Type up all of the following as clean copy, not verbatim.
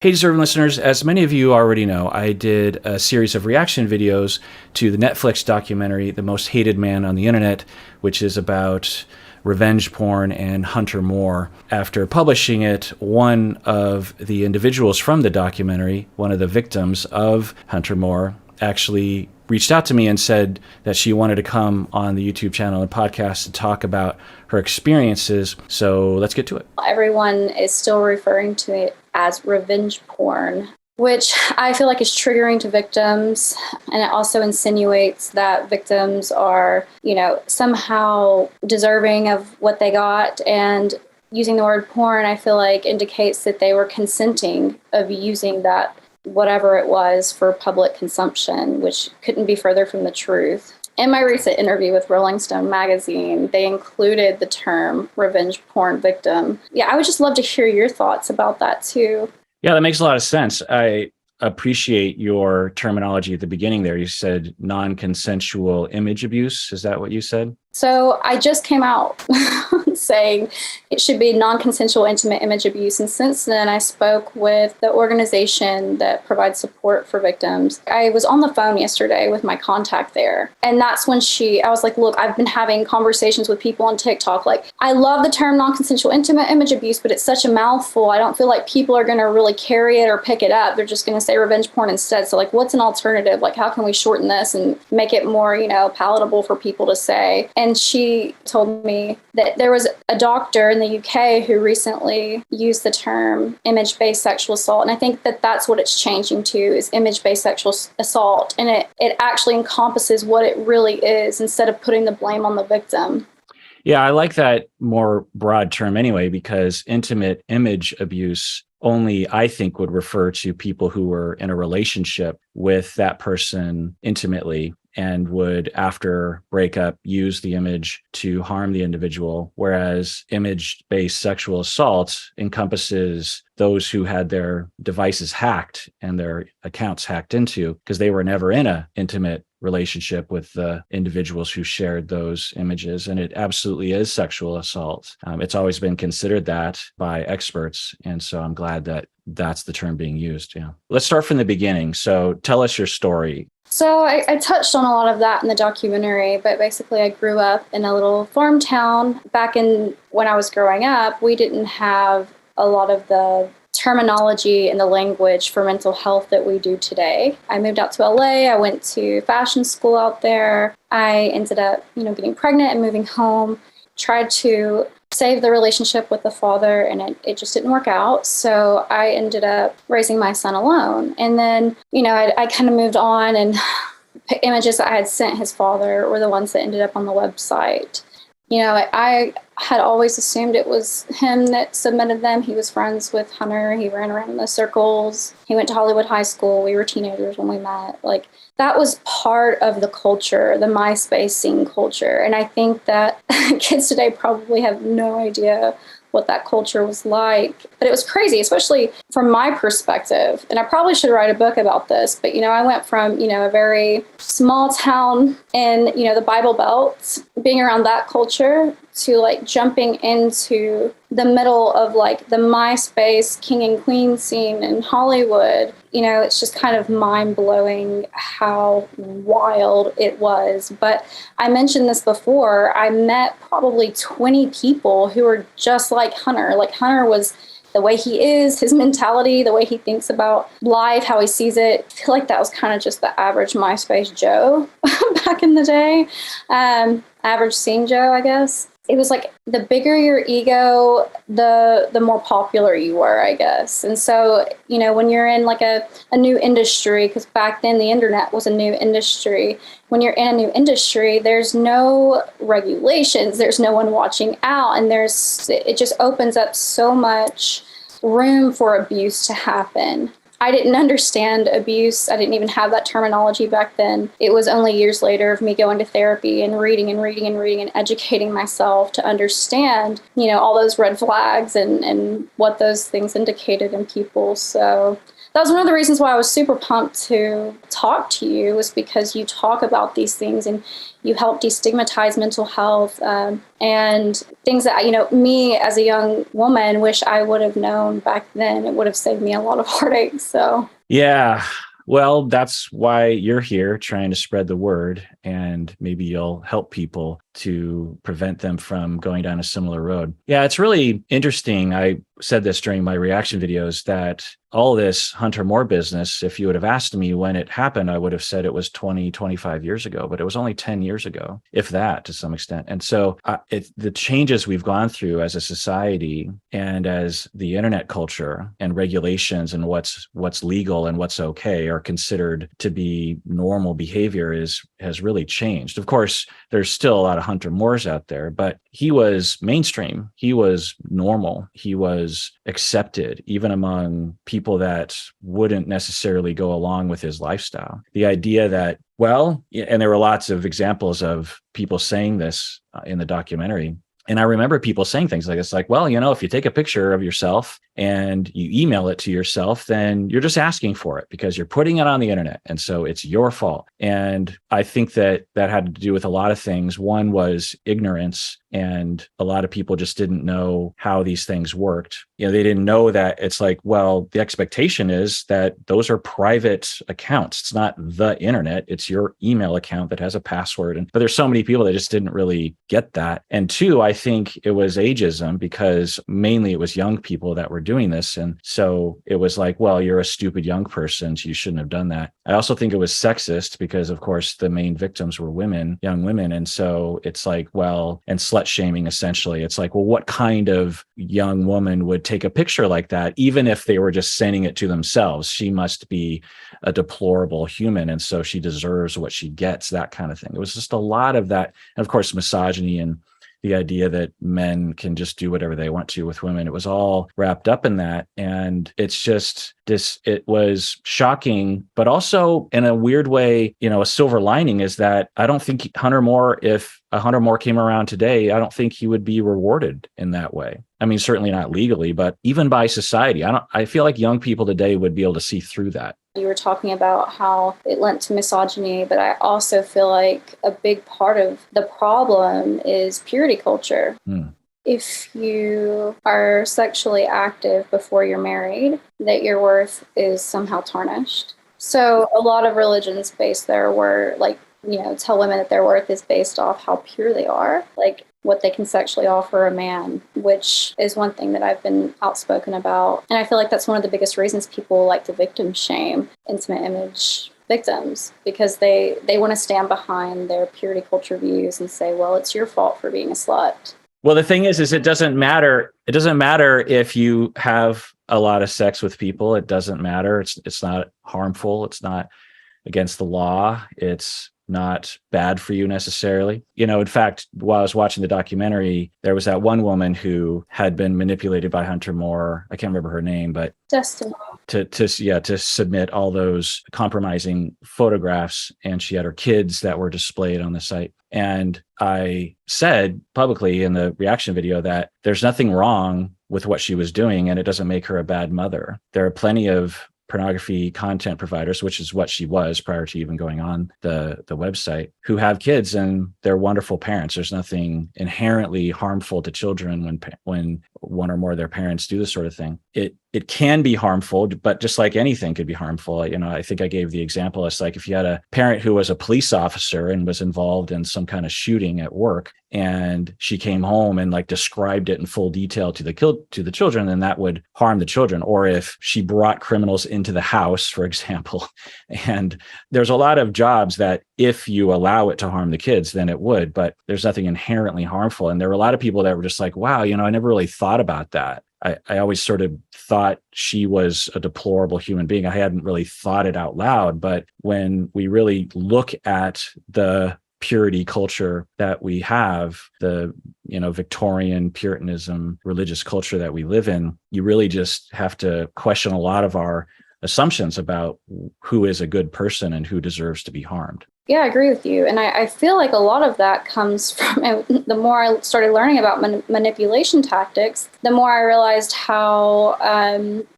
Hey, deserving listeners, as many of you already know, I did a series of reaction videos to the Netflix documentary, The Most Hated Man on the Internet, which is about revenge porn and Hunter Moore. After publishing it, one of the individuals from the documentary, one of the victims of Hunter Moore, actually reached out to me and said that she wanted to come on the YouTube channel and podcast to talk about her experiences. So let's get to it. Everyone is still referring to it as revenge porn, which I feel like is triggering to victims. And it also insinuates that victims are, somehow deserving of what they got. And using the word porn, I feel like indicates that they were consenting of using that whatever it was for public consumption, which couldn't be further from the truth. In my recent interview with Rolling Stone magazine, they included the term revenge porn victim. Yeah, I would just love to hear your thoughts about that too. Yeah, that makes a lot of sense. I appreciate your terminology at the beginning there. You said non-consensual image abuse. Is that what you said? So I just came out saying it should be non-consensual intimate image abuse. And since then, I spoke with the organization that provides support for victims. I was on the phone yesterday with my contact there. And that's when I was like, look, I've been having conversations with people on TikTok. Like, I love the term non-consensual intimate image abuse, but it's such a mouthful. I don't feel like people are going to really carry it or pick it up. They're just going to say revenge porn instead. So like, what's an alternative? Like, how can we shorten this and make it more, palatable for people to say? And she told me that there was a doctor in the UK who recently used the term image-based sexual assault. And I think that that's what it's changing to, is image-based sexual assault. And it actually encompasses what it really is instead of putting the blame on the victim. Yeah, I like that more broad term anyway, because intimate image abuse only, I think, would refer to people who were in a relationship with that person intimately and would, after breakup, use the image to harm the individual, whereas image-based sexual assault encompasses those who had their devices hacked and their accounts hacked into because they were never in an intimate relationship with the individuals who shared those images. And it absolutely is sexual assault. It's always been considered that by experts. And so I'm glad that that's the term being used. Yeah. Let's start from the beginning. So tell us your story. So I touched on a lot of that in the documentary, but basically I grew up in a little farm town. Back when I was growing up, we didn't have a lot of the terminology and the language for mental health that we do today. I moved out to LA. I went to fashion school out there. I ended up, getting pregnant and moving home. Tried to save the relationship with the father, and it just didn't work out. So I ended up raising my son alone. And then, I kind of moved on, and the images that I had sent his father were the ones that ended up on the website. I had always assumed it was him that submitted them. He was friends with Hunter. He ran around in the circles. He went to Hollywood High School. We were teenagers when we met. Like, that was part of the culture, the MySpace scene culture. And I think that kids today probably have no idea what that culture was like. But it was crazy, especially from my perspective. And I probably should write a book about this. But, I went from, a very small town in, the Bible Belt, being around that culture, to like jumping into the middle of like the MySpace king and queen scene in Hollywood. It's just kind of mind-blowing how wild it was. But I mentioned this before. I met probably 20 people who were just like Hunter. Like, Hunter was the way he is, his mentality, the way he thinks about life, how he sees it. I feel like that was kind of just the average MySpace Joe back in the day. Average scene Joe, I guess. It was like the bigger your ego, the more popular you were, I guess. And so, when you're in like a new industry, because back then the internet was a new industry, when you're in a new industry, there's no regulations, there's no one watching out, and it just opens up so much room for abuse to happen. I didn't understand abuse. I didn't even have that terminology back then. It was only years later of me going to therapy and reading and educating myself to understand, all those red flags and what those things indicated in people. So that was one of the reasons why I was super pumped to talk to you, was because you talk about these things and you help destigmatize mental health, and things that, me as a young woman wish I would have known back then. It would have saved me a lot of heartache. So Yeah. Well, that's why you're here trying to spread the word, and maybe you'll help people to prevent them from going down a similar road. Yeah, it's really interesting. I said this during my reaction videos that all this Hunter Moore business, if you would have asked me when it happened, I would have said it was 20, 25 years ago, but it was only 10 years ago, if that, to some extent. And so the changes we've gone through as a society and as the internet culture and regulations and what's legal and what's okay are considered to be normal behavior has really changed. Of course, there's still a lot of Hunter Moores out there, but he was mainstream. He was normal. He was accepted, even among people that wouldn't necessarily go along with his lifestyle. The idea that, well, and there were lots of examples of people saying this in the documentary. And I remember people saying things like this, like, well, if you take a picture of yourself and you email it to yourself, then you're just asking for it because you're putting it on the internet. And so it's your fault. And I think that had to do with a lot of things. One was ignorance. And a lot of people just didn't know how these things worked. They didn't know that it's like, well, the expectation is that those are private accounts. It's not the internet. It's your email account that has a password. But there's so many people that just didn't really get that. And two, I think it was ageism, because mainly it was young people that were doing this. And so it was like, well, you're a stupid young person, so you shouldn't have done that. I also think it was sexist because, of course, the main victims were women, young women. And so it's like, well, and slut shaming, essentially. It's like, well, what kind of young woman would take a picture like that, even if they were just sending it to themselves? She must be a deplorable human, and so she deserves what she gets, that kind of thing. It was just a lot of that. And of course, misogyny and the idea that men can just do whatever they want to with women. It was all wrapped up in that. And it's just it was shocking, but also in a weird way, a silver lining is that I don't think if a Hunter Moore came around today, I don't think he would be rewarded in that way. I mean, certainly not legally, but even by society. I feel like young people today would be able to see through that. You were talking about how it lent to misogyny, but I also feel like a big part of the problem is purity culture. If you are sexually active before you're married, that your worth is somehow tarnished. So a lot of religions base their worth, tell women that their worth is based off how pure they are, like what they can sexually offer a man, which is one thing that I've been outspoken about. And I feel like that's one of the biggest reasons people like to victim shame intimate image victims, because they want to stand behind their purity culture views and say, well, it's your fault for being a slut. Well, the thing is it doesn't matter. It doesn't matter if you have a lot of sex with people. It doesn't matter. It's not harmful. It's not against the law. It's not bad for you necessarily. In fact, while I was watching the documentary, there was that one woman who had been manipulated by Hunter Moore. I can't remember her name, but Destiny. To submit all those compromising photographs, and she had her kids that were displayed on the site. And I said publicly in the reaction video that there's nothing wrong with what she was doing, and it doesn't make her a bad mother. There are plenty of pornography content providers, which is what she was prior to even going on the website, who have kids and they're wonderful parents. There's nothing inherently harmful to children when one or more of their parents do this sort of thing. It can be harmful, but just like anything could be harmful. I think I gave the example. It's like if you had a parent who was a police officer and was involved in some kind of shooting at work, and she came home and described it in full detail to the children, then that would harm the children. Or if she brought criminals into the house, for example, and there's a lot of jobs that if you allow it to harm the kids, then it would, but there's nothing inherently harmful. And there were a lot of people that were just like, wow, I never really thought about that. I always sort of thought she was a deplorable human being. I hadn't really thought it out loud, but when we really look at the purity culture that we have, the Victorian Puritanism religious culture that we live in, you really just have to question a lot of our assumptions about who is a good person and who deserves to be harmed. Yeah, I agree with you. And I feel like a lot of that comes from, and the more I started learning about manipulation tactics, the more I realized how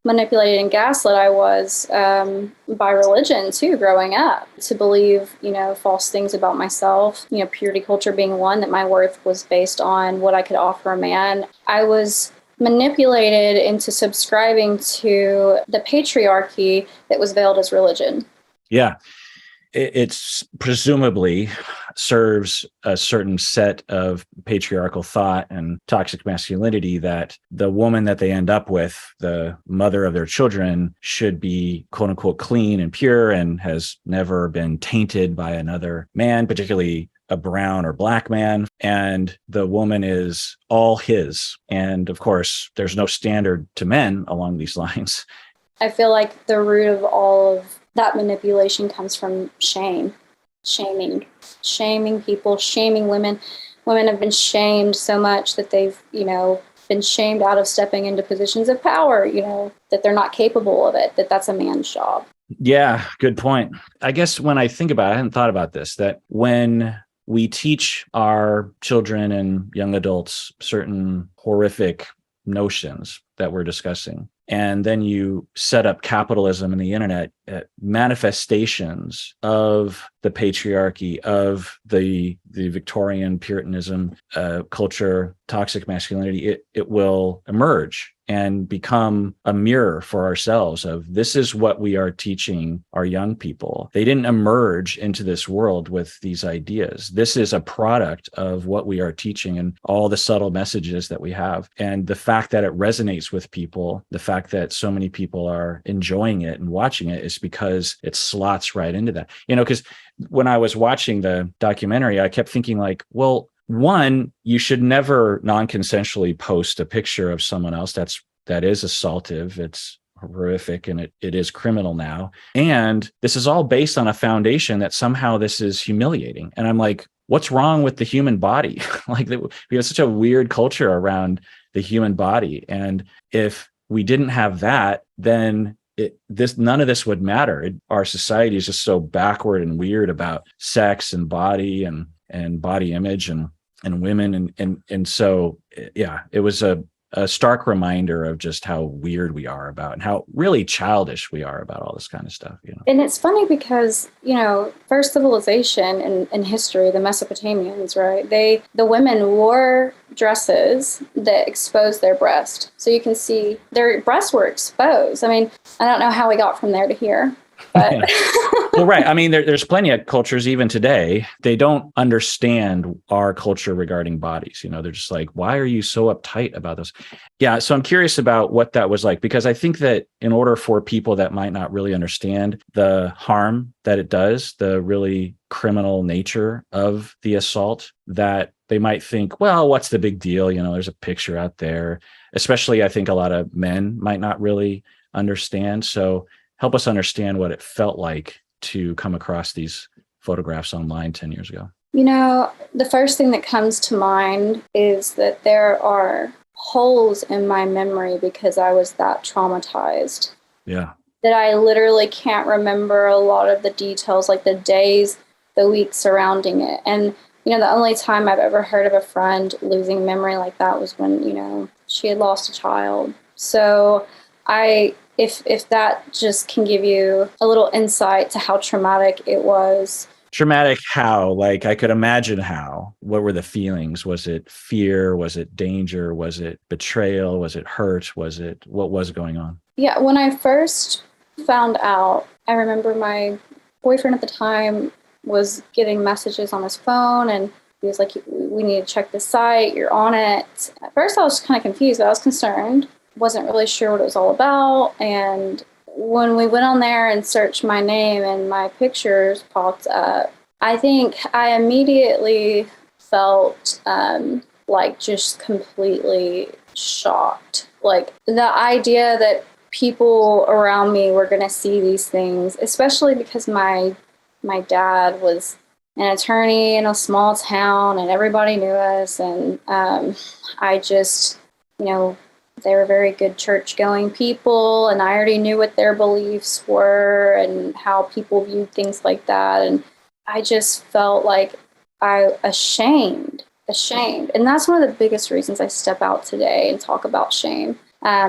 manipulated and gaslit I was by religion too, growing up, to believe, false things about myself, purity culture being one, that my worth was based on what I could offer a man. I was manipulated into subscribing to the patriarchy that was veiled as religion. Yeah. It's presumably serves a certain set of patriarchal thought and toxic masculinity that the woman that they end up with, the mother of their children, should be quote unquote clean and pure and has never been tainted by another man, particularly a brown or black man. And the woman is all his. And of course, there's no standard to men along these lines. I feel like the root of all of that manipulation comes from shaming people, shaming women. Women have been shamed so much that they've, been shamed out of stepping into positions of power, that they're not capable of it, that's a man's job. Yeah, good point. I guess when I think about it, I hadn't thought about this, that when we teach our children and young adults certain horrific notions that we're discussing, and then you set up capitalism and the internet manifestations of the patriarchy, of the Victorian Puritanism culture, toxic masculinity, it will emerge and become a mirror for ourselves of this is what we are teaching our young people. They didn't emerge into this world with these ideas. This is a product of what we are teaching and all the subtle messages that we have. And the fact that it resonates with people, the fact that so many people are enjoying it and watching it, is because it slots right into that. Because when I was watching the documentary, I kept thinking like, well, one, you should never non-consensually post a picture of someone else. That is assaultive. It's horrific, and it is criminal now. And this is all based on a foundation that somehow this is humiliating. And I'm like, what's wrong with the human body? Like we have such a weird culture around the human body. And if we didn't have that, then none of this would matter. Our society is just so backward and weird about sex and body and body image and women. And so, yeah, it was a stark reminder of just how weird we are about and how really childish we are about all this kind of stuff. And it's funny because, first civilization in history, the Mesopotamians, right? The women wore dresses that exposed their breast. So you can see their breasts were exposed. I mean, I don't know how we got from there to here. But Yeah. Well, right. I mean, there's plenty of cultures even today. They don't understand our culture regarding bodies. They're just like, why are you so uptight about this? Yeah. So I'm curious about what that was like, because I think that in order for people that might not really understand the harm that it does, the really criminal nature of the assault, that they might think, well, what's the big deal? There's a picture out there. Especially, I think a lot of men might not really understand. So help us understand what it felt like to come across these photographs online 10 years ago. The first thing that comes to mind is that there are holes in my memory because I was that traumatized. Yeah. That I literally can't remember a lot of the details, like the days, the weeks surrounding it. And, the only time I've ever heard of a friend losing memory like that was when, she had lost a child. So if that just can give you a little insight to how traumatic it was. Traumatic how? Like, I could imagine how. What were the feelings? Was it fear? Was it danger? Was it betrayal? Was it hurt? What was going on? Yeah, when I first found out, I remember my boyfriend at the time was getting messages on his phone, and he was like, we need to check the site, you're on it. At first I was kind of confused, but I was concerned. Wasn't really sure what it was all about. And when we went on there and searched my name and my pictures popped up, I think I immediately felt like just completely shocked. Like the idea that people around me were going to see these things, especially because my dad was an attorney in a small town and everybody knew us. And I just, they were very good church-going people, and I already knew what their beliefs were and how people viewed things like that. And I just felt like I ashamed. And that's one of the biggest reasons I step out today and talk about shame,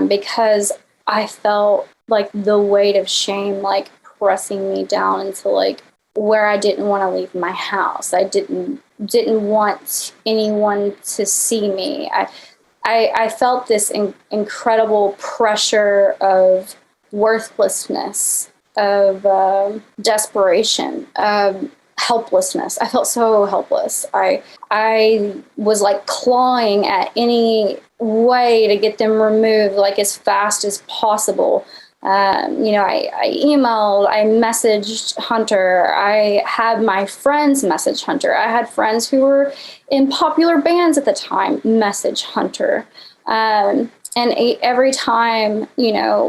because I felt like the weight of shame, like pressing me down into like where I didn't want to leave my house. I didn't want anyone to see me. I felt this incredible pressure of worthlessness, of desperation, helplessness. I felt so helpless. I was like clawing at any way to get them removed, like as fast as possible. I emailed, I messaged Hunter. I had my friends message Hunter. I had friends who were in popular bands at the time message Hunter. And every time,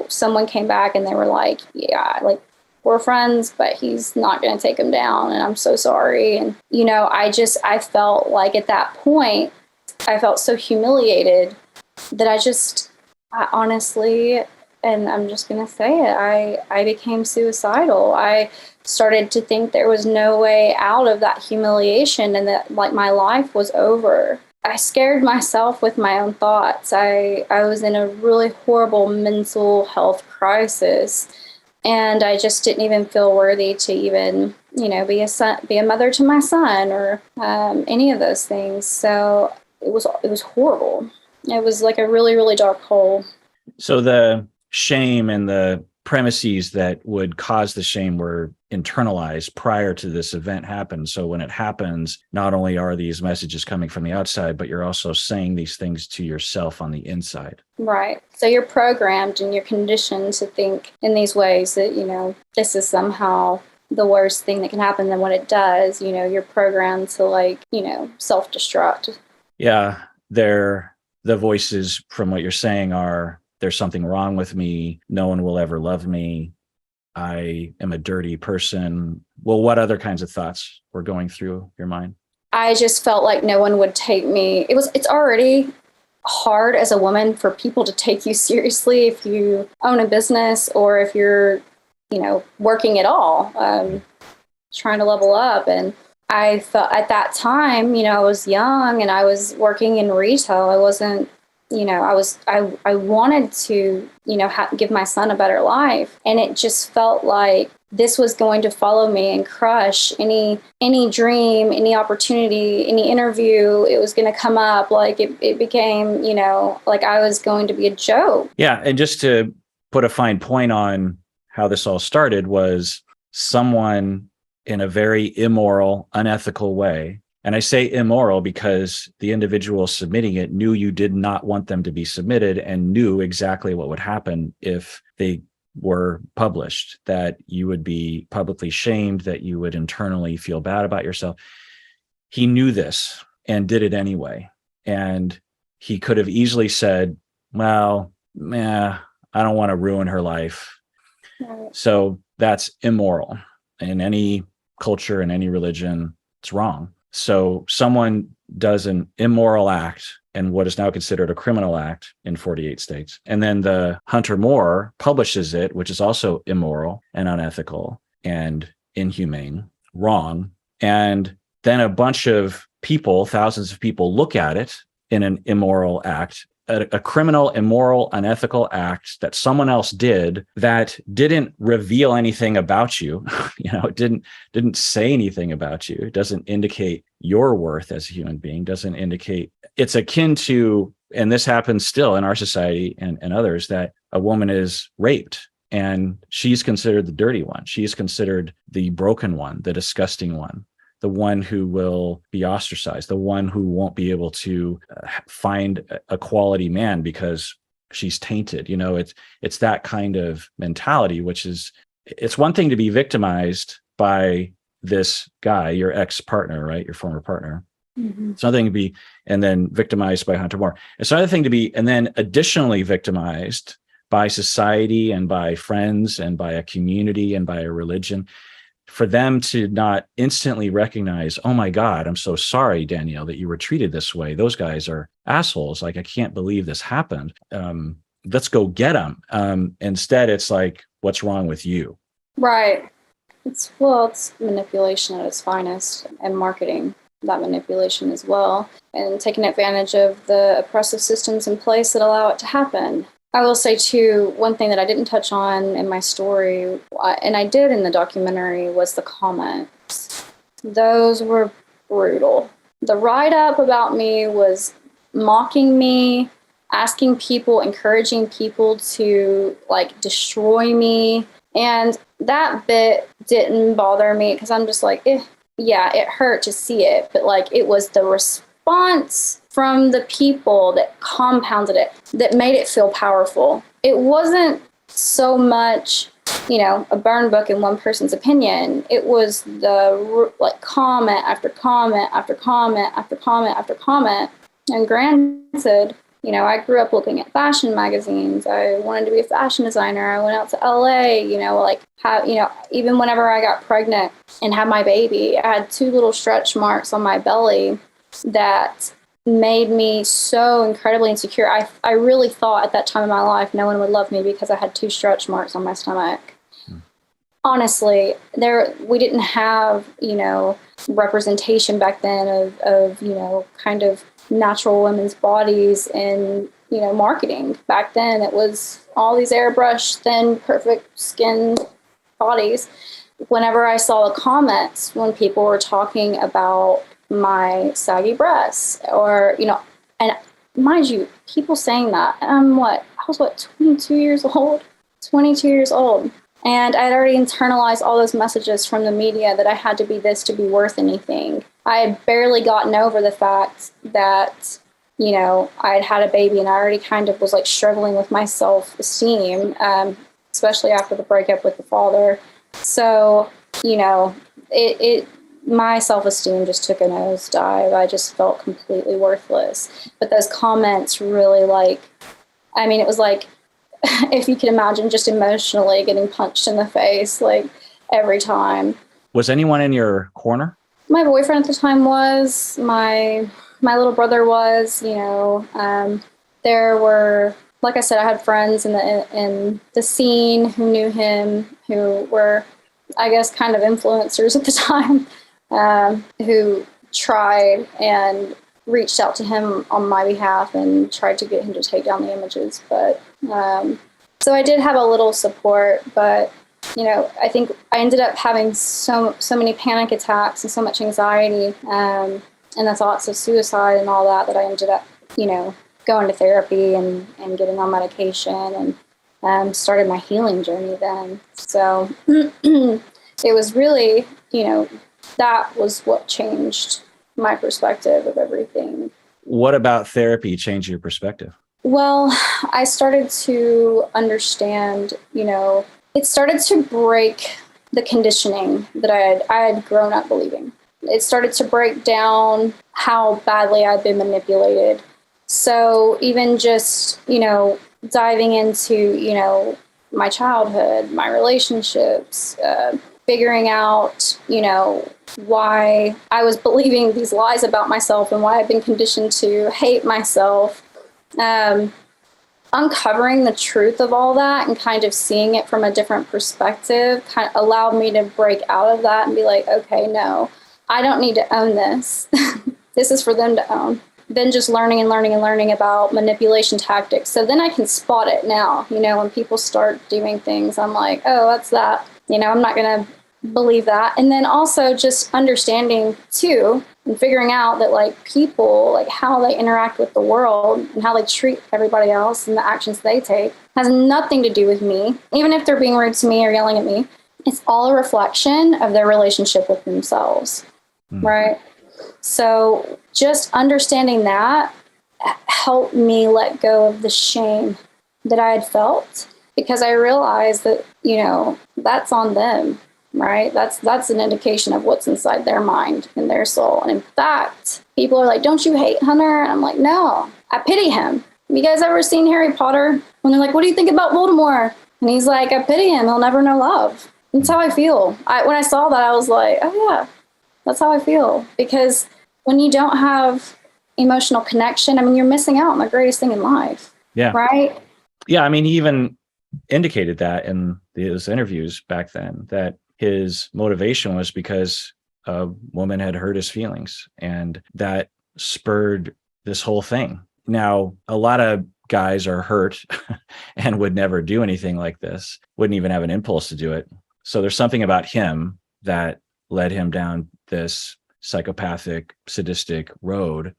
someone came back and they were like, yeah, like, we're friends, but he's not going to take him down. And I'm so sorry. And, I felt like at that point, I felt so humiliated that I honestly, and I'm just going to say it, I became suicidal. I started to think there was no way out of that humiliation and that like my life was over. I scared myself with my own thoughts. I was in a really horrible mental health crisis, and I just didn't even feel worthy to even, be a mother to my son or any of those things. So it was horrible. It was like a really, really dark hole. So the shame and the premises that would cause the shame were internalized prior to this event happened. So when it happens, not only are these messages coming from the outside, but you're also saying these things to yourself on the inside. Right. So you're programmed and you're conditioned to think in these ways that, this is somehow the worst thing that can happen than what it does. You're programmed to self-destruct. Yeah. The voices from what you're saying are, there's something wrong with me. No one will ever love me. I am a dirty person. Well, what other kinds of thoughts were going through your mind? I just felt like no one would take me. It's already hard as a woman for people to take you seriously if you own a business or if you're, working at all, trying to level up. And I felt at that time, I was young and I was working in retail. I wasn't, I wanted to, give my son a better life. And it just felt like this was going to follow me and crush any dream, any opportunity, any interview. It was going to come up. Like it became, like I was going to be a joke. Yeah. And just to put a fine point on how this all started, was someone in a very immoral, unethical way. And I say immoral because the individual submitting it knew you did not want them to be submitted and knew exactly what would happen if they were published, that you would be publicly shamed, that you would internally feel bad about yourself. He knew this and did it anyway. And he could have easily said, well, I don't want to ruin her life. Right. So that's immoral. In any culture, in any religion, it's wrong. So someone does an immoral act and what is now considered a criminal act in 48 states. And then the Hunter Moore publishes it, which is also immoral and unethical and inhumane, wrong. And then a bunch of people, thousands of people, look at it in an immoral act, a criminal, immoral, unethical act that someone else did that didn't reveal anything about you. It didn't say anything about you. It doesn't indicate your worth as a human being, doesn't indicate. It's akin to, and this happens still in our society and others, that a woman is raped and she's considered the dirty one. She's considered the broken one, the disgusting one, the one who will be ostracized, the one who won't be able to find a quality man because she's tainted. It's that kind of mentality, which is, it's one thing to be victimized by this guy, your ex-partner, right? Your former partner. Mm-hmm. It's another thing to be, and then victimized by Hunter Moore. It's another thing to be, and then additionally victimized by society and by friends and by a community and by a religion. For them to not instantly recognize, oh my God, I'm so sorry, Danielle, that you were treated this way. Those guys are assholes. Like, I can't believe this happened. Let's go get them. Instead, it's like, what's wrong with you? Right. It's manipulation at its finest, and marketing, that manipulation as well, and taking advantage of the oppressive systems in place that allow it to happen. I will say too, one thing that I didn't touch on in my story, and I did in the documentary, was the comments. Those were brutal. The write-up about me was mocking me, asking people, encouraging people to like destroy me. And that bit didn't bother me because I'm just like, yeah, it hurt to see it. But like, it was the response from the people that compounded it, that made it feel powerful. It wasn't so much, a burn book in one person's opinion. It was the like comment after comment after comment after comment after comment. And granted, I grew up looking at fashion magazines. I wanted to be a fashion designer. I went out to LA, even whenever I got pregnant and had my baby, I had 2 little stretch marks on my belly that made me so incredibly insecure. I really thought at that time in my life no one would love me because I had 2 stretch marks on my stomach. Honestly, we didn't have, representation back then of kind of natural women's bodies in, marketing. Back then it was all these airbrushed, thin, perfect skin bodies. Whenever I saw the comments when people were talking about my saggy breasts or, and mind you, people saying that, and I was 22 years old. And I had already internalized all those messages from the media that I had to be this to be worth anything. I had barely gotten over the fact that, I had had a baby and I already kind of was like struggling with my self-esteem, especially after the breakup with the father. So, my self-esteem just took a nosedive. I just felt completely worthless. But those comments really it was like, if you can imagine, just emotionally getting punched in the face, like every time. Was anyone in your corner? My boyfriend at the time was, my little brother was, there were, like I said, I had friends in the scene who knew him, who were, I guess, kind of influencers at the time, who tried and reached out to him on my behalf and tried to get him to take down the images. But so I did have a little support, but I think I ended up having so many panic attacks and so much anxiety, and the thoughts of suicide and all that I ended up going to therapy and getting on medication and started my healing journey then. So it was really, that was what changed my perspective of everything. What about therapy changed your perspective? Well, I started to understand, it started to break the conditioning that I had grown up believing. It started to break down how badly I'd been manipulated. So even just, diving into, my childhood, my relationships, figuring out, why I was believing these lies about myself and why I've been conditioned to hate myself. Uncovering the truth of all that and kind of seeing it from a different perspective kind of allowed me to break out of that and be like, okay, no, I don't need to own this. This is for them to own. Then just learning about manipulation tactics. So then I can spot it now. When people start doing things, I'm like, oh, that's that. I'm not going to believe that. And then also just understanding too and figuring out that people, how they interact with the world and how they treat everybody else and the actions they take has nothing to do with me. Even if they're being rude to me or yelling at me, it's all a reflection of their relationship with themselves. Right? So just understanding that helped me let go of the shame that I had felt, because I realized that, that's on them. Right? That's an indication of what's inside their mind and their soul. And in fact, people are like, don't you hate Hunter? And I'm like, no, I pity him. Have you guys ever seen Harry Potter? When they're like, what do you think about Voldemort? And he's like, I pity him. He'll never know love. That's how I feel. When I saw that, I was like, oh yeah, that's how I feel. Because when you don't have emotional connection, you're missing out on the greatest thing in life. Yeah. Right? Yeah. He even indicated that in those interviews back then, that his motivation was because a woman had hurt his feelings, and that spurred this whole thing. Now, a lot of guys are hurt and would never do anything like this, wouldn't even have an impulse to do it. So there's something about him that led him down this psychopathic, sadistic road.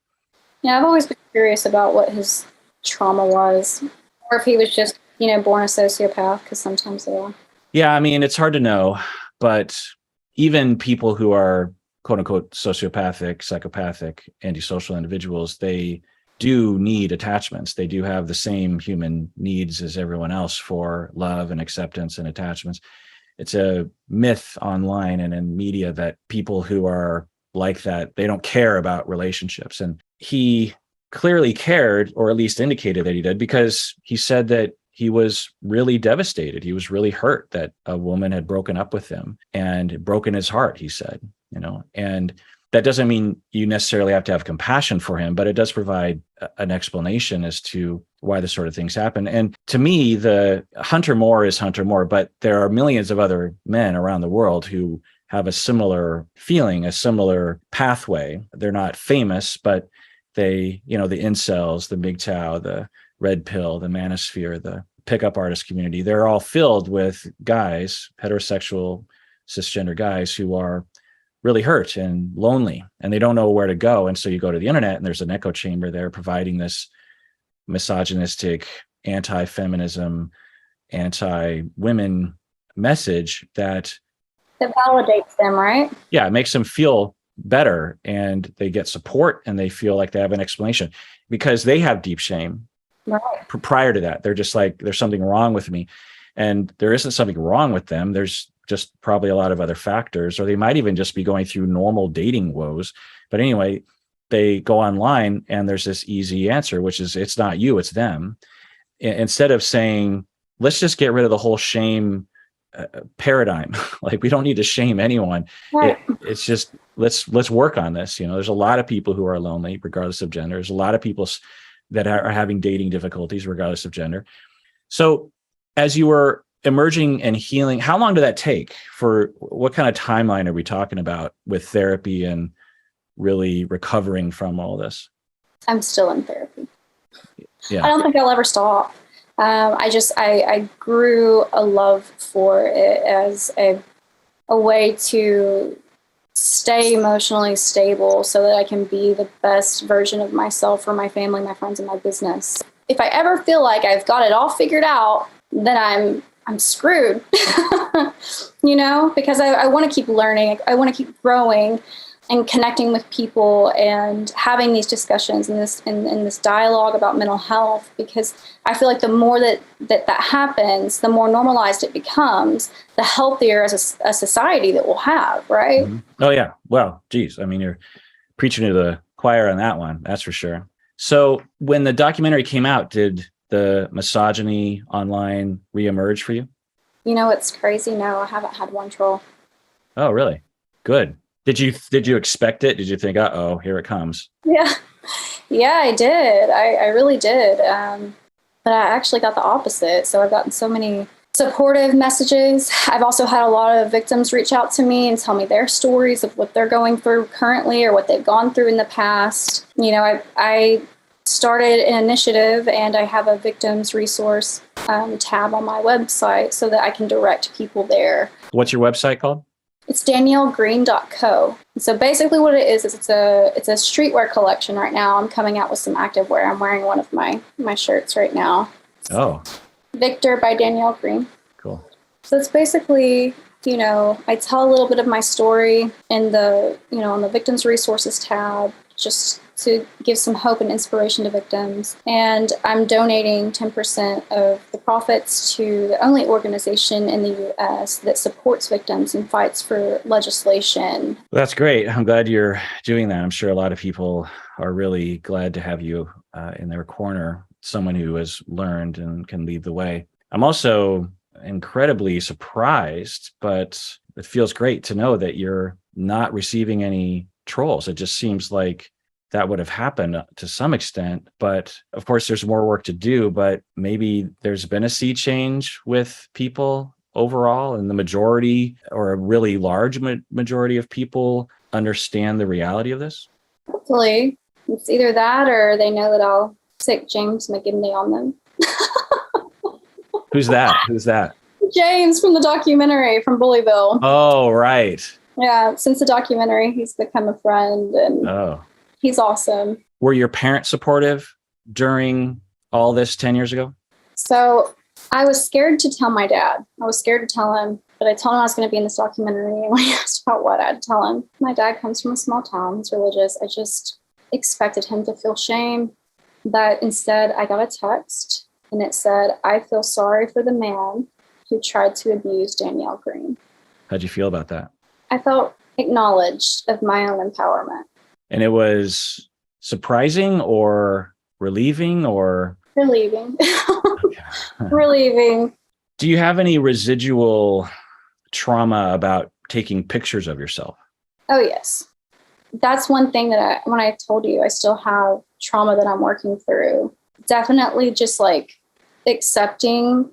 Yeah, I've always been curious about what his trauma was, or if he was just, born a sociopath, because sometimes they are. Yeah, I mean, it's hard to know, but even people who are quote unquote sociopathic, psychopathic, antisocial individuals, they do need attachments. They do have the same human needs as everyone else for love and acceptance and attachments. It's a myth online and in media that people who are like that, they don't care about relationships. And he clearly cared, or at least indicated that he did, because he said that he was really devastated. He was really hurt that a woman had broken up with him and broken his heart, he said, and that doesn't mean you necessarily have to have compassion for him, but it does provide an explanation as to why this sort of things happen. And to me, the Hunter Moore is Hunter Moore, but there are millions of other men around the world who have a similar feeling, a similar pathway. They're not famous, but they, the incels, the MGTOW, the red pill, the manosphere, the pickup artist community, they're all filled with guys, heterosexual, cisgender guys who are really hurt and lonely, and they don't know where to go. And so you go to the internet and there's an echo chamber there providing this misogynistic, anti-feminism, anti-women message that validates them, right? Yeah, it makes them feel better, and they get support, and they feel like they have an explanation because they have deep shame. Right. Prior to that, they're just like, there's something wrong with me. And there isn't something wrong with them. There's just probably a lot of other factors, or they might even just be going through normal dating woes. But anyway, they go online and there's this easy answer, which is it's not you, it's them. Instead of saying, let's just get rid of the whole shame paradigm. Like, we don't need to shame anyone. Right. It's just, let's work on this. There's a lot of people who are lonely, regardless of gender. There's a lot of people that are having dating difficulties, regardless of gender. So as you were emerging and healing, how long did that take? For what kind of timeline are we talking about with therapy and really recovering from all this? I'm still in therapy. Yeah. I don't think I'll ever stop. I grew a love for it as a way to stay emotionally stable so that I can be the best version of myself for my family, my friends, and my business. If I ever feel like I've got it all figured out, then I'm screwed, because I want to keep learning. I want to keep growing and connecting with people and having these discussions and this dialogue about mental health, because I feel like the more that happens, the more normalized it becomes, the healthier as a society that we'll have, right? Mm-hmm. Oh, yeah. Well, geez. I mean, you're preaching to the choir on that one. That's for sure. So when the documentary came out, did the misogyny online reemerge for you? It's crazy. No, I haven't had one troll. Oh, really? Good. Did you expect it? Did you think, uh-oh, here it comes? Yeah, I did. I really did. But I actually got the opposite. So I've gotten so many supportive messages. I've also had a lot of victims reach out to me and tell me their stories of what they're going through currently or what they've gone through in the past. I started an initiative, and I have a victims resource tab on my website so that I can direct people there. What's your website called? It's daniellegreen.co. So basically what it is it's a streetwear collection right now. I'm coming out with some activewear. I'm wearing one of my shirts right now. Oh. Victor by Danielle Green. Cool. So it's basically, I tell a little bit of my story in the, on the victims resources tab, just to give some hope and inspiration to victims. And I'm donating 10% of the profits to the only organization in the U.S. that supports victims and fights for legislation. Well, that's great. I'm glad you're doing that. I'm sure a lot of people are really glad to have you in their corner, someone who has learned and can lead the way. I'm also incredibly surprised, but it feels great to know that you're not receiving any trolls. It just seems like that would have happened to some extent, but of course there's more work to do, but maybe there's been a sea change with people overall, and the majority or a really large majority of people understand the reality of this? Hopefully, it's either that or they know that I'll sick James McGinley on them. Who's that? Who's that? James from the documentary from Bullyville. Oh, right. Yeah, since the documentary, he's become a friend, and he's awesome. Were your parents supportive during all this 10 years ago? So I was scared to tell my dad. I was scared to tell him, but I told him I was going to be in this documentary. And when he asked about what, I had to tell him. My dad comes from a small town. He's religious. I just expected him to feel shame. But instead, I got a text, and it said, "I feel sorry for the man who tried to abuse Danielle Green." How'd you feel about that? I felt acknowledged of my own empowerment. And it was surprising or relieving or? Relieving. Relieving. Do you have any residual trauma about taking pictures of yourself? Oh, yes. That's one thing that when I told you, I still have trauma that I'm working through. Definitely just like accepting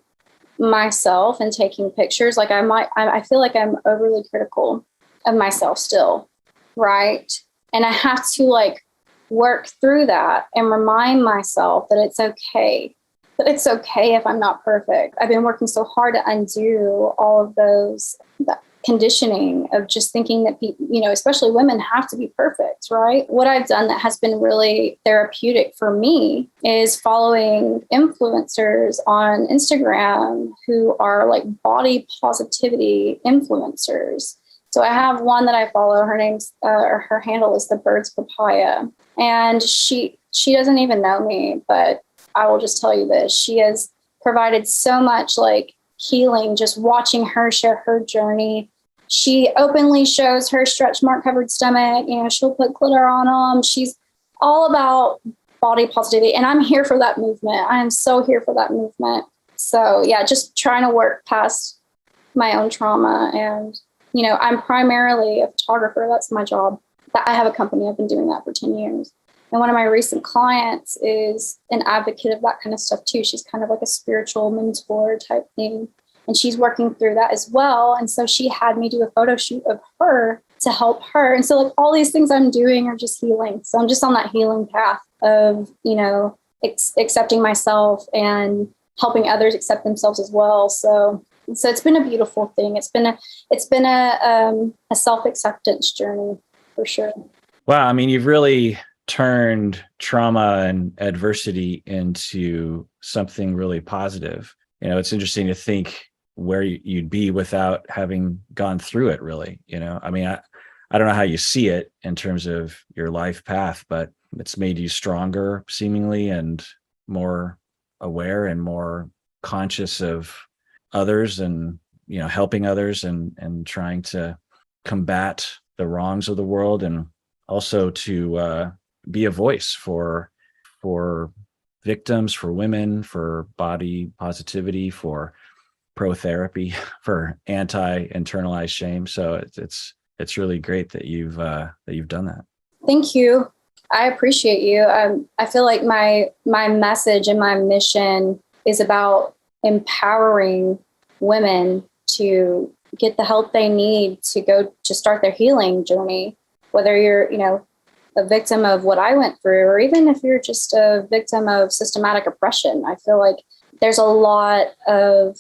myself and taking pictures. Like I feel like I'm overly critical of myself still, right? And I have to like work through that and remind myself that it's okay. That it's okay if I'm not perfect. I've been working so hard to undo all of that conditioning of just thinking that people, especially women, have to be perfect, right? What I've done that has been really therapeutic for me is following influencers on Instagram who are like body positivity influencers. So I have one that I follow. Her name's or her handle is the Bird's Papaya, and she doesn't even know me, but I will just tell you this: she has provided so much like healing just watching her share her journey. She openly shows her stretch mark covered stomach. She'll put glitter on them. She's all about body positivity, and I'm here for that movement. I am so here for that movement. So yeah, just trying to work past my own trauma. And I'm primarily a photographer. That's my job. I have a company. I've been doing that for 10 years. And one of my recent clients is an advocate of that kind of stuff too. She's kind of like a spiritual mentor type thing. And she's working through that as well. And so she had me do a photo shoot of her to help her. And so like all these things I'm doing are just healing. So I'm just on that healing path of, accepting myself and helping others accept themselves as well. So it's been a beautiful thing. It's been a self-acceptance journey for sure. Wow. I mean, you've really turned trauma and adversity into something really positive. It's interesting to think where you'd be without having gone through it, really. I mean, I don't know how you see it in terms of your life path, but it's made you stronger seemingly and more aware and more conscious of others and, helping others and trying to combat the wrongs of the world, and also to be a voice for victims, for women, for body positivity, for pro therapy, for anti-internalized shame. So it's really great that you've done that. Thank you. I appreciate you. I feel like my message and my mission is about empowering women to get the help they need to go to start their healing journey, whether you're, a victim of what I went through, or even if you're just a victim of systematic oppression. I feel like there's a lot of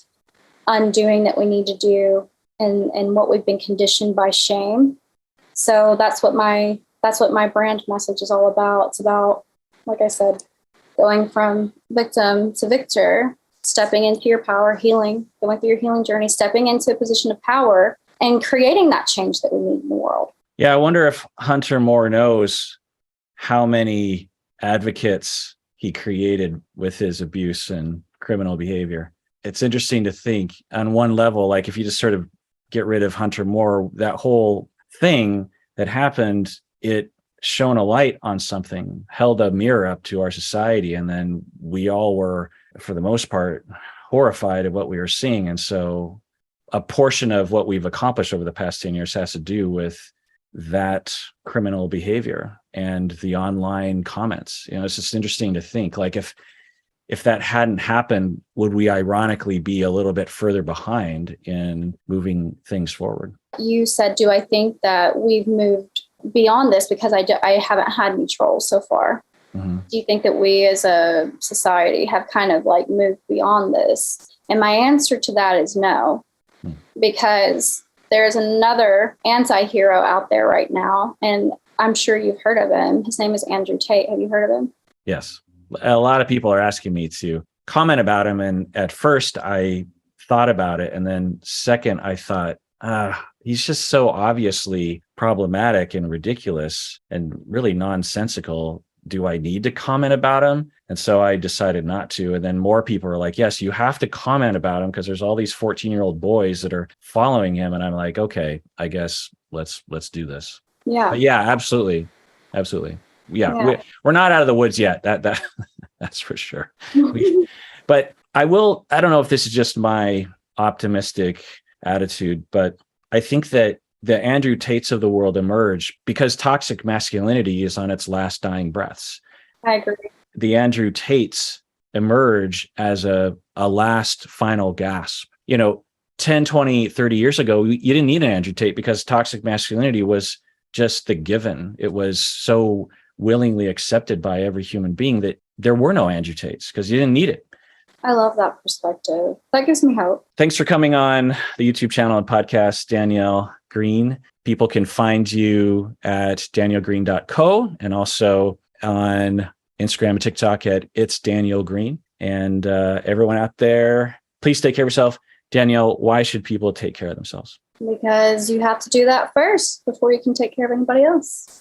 undoing that we need to do and what we've been conditioned by shame. So that's what my brand message is all about. It's about, like I said, going from victim to victor, stepping into your power, healing, going through your healing journey, stepping into a position of power and creating that change that we need in the world. Yeah, I wonder if Hunter Moore knows how many advocates he created with his abuse and criminal behavior. It's interesting to think on one level, like if you just sort of get rid of Hunter Moore, that whole thing that happened, it shone a light on something, held a mirror up to our society. And then we all were, for the most part, horrified at what we were seeing. And so a portion of what we've accomplished over the past 10 years has to do with that criminal behavior and the online comments. It's just interesting to think, like, if if that hadn't happened, would we ironically be a little bit further behind in moving things forward? You said, do I think that we've moved beyond this? Because I haven't had any trolls so far. Mm-hmm. Do you think that we as a society have kind of like moved beyond this? And my answer to that is no, because there's another anti-hero out there right now, and I'm sure you've heard of him. His name is Andrew Tate. Have you heard of him? Yes. A lot of people are asking me to comment about him. And at first I thought about it. And then second, I thought, he's just so obviously problematic and ridiculous and really nonsensical. Do I need to comment about him? And so I decided not to. And then more people are like, yes, you have to comment about him because there's all these 14-year-old boys that are following him. And I'm like, okay, I guess let's do this. Yeah. But yeah, absolutely. Absolutely. Yeah. We're not out of the woods yet. That's for sure. But I don't know if this is just my optimistic attitude, but I think that the Andrew Tates of the world emerge because toxic masculinity is on its last dying breaths. I agree. The Andrew Tates emerge as a last final gasp. 10, 20, 30 years ago, you didn't need an Andrew Tate because toxic masculinity was just the given. It was so willingly accepted by every human being that there were no Andrew Tates because you didn't need it. I love that perspective. That gives me hope. Thanks for coming on the YouTube channel and podcast, Danielle Green. People can find you at daniellegreen.co and also on Instagram and TikTok at It's Danielle Green. And everyone out there, please take care of yourself. Danielle, why should people take care of themselves? Because you have to do that first before you can take care of anybody else.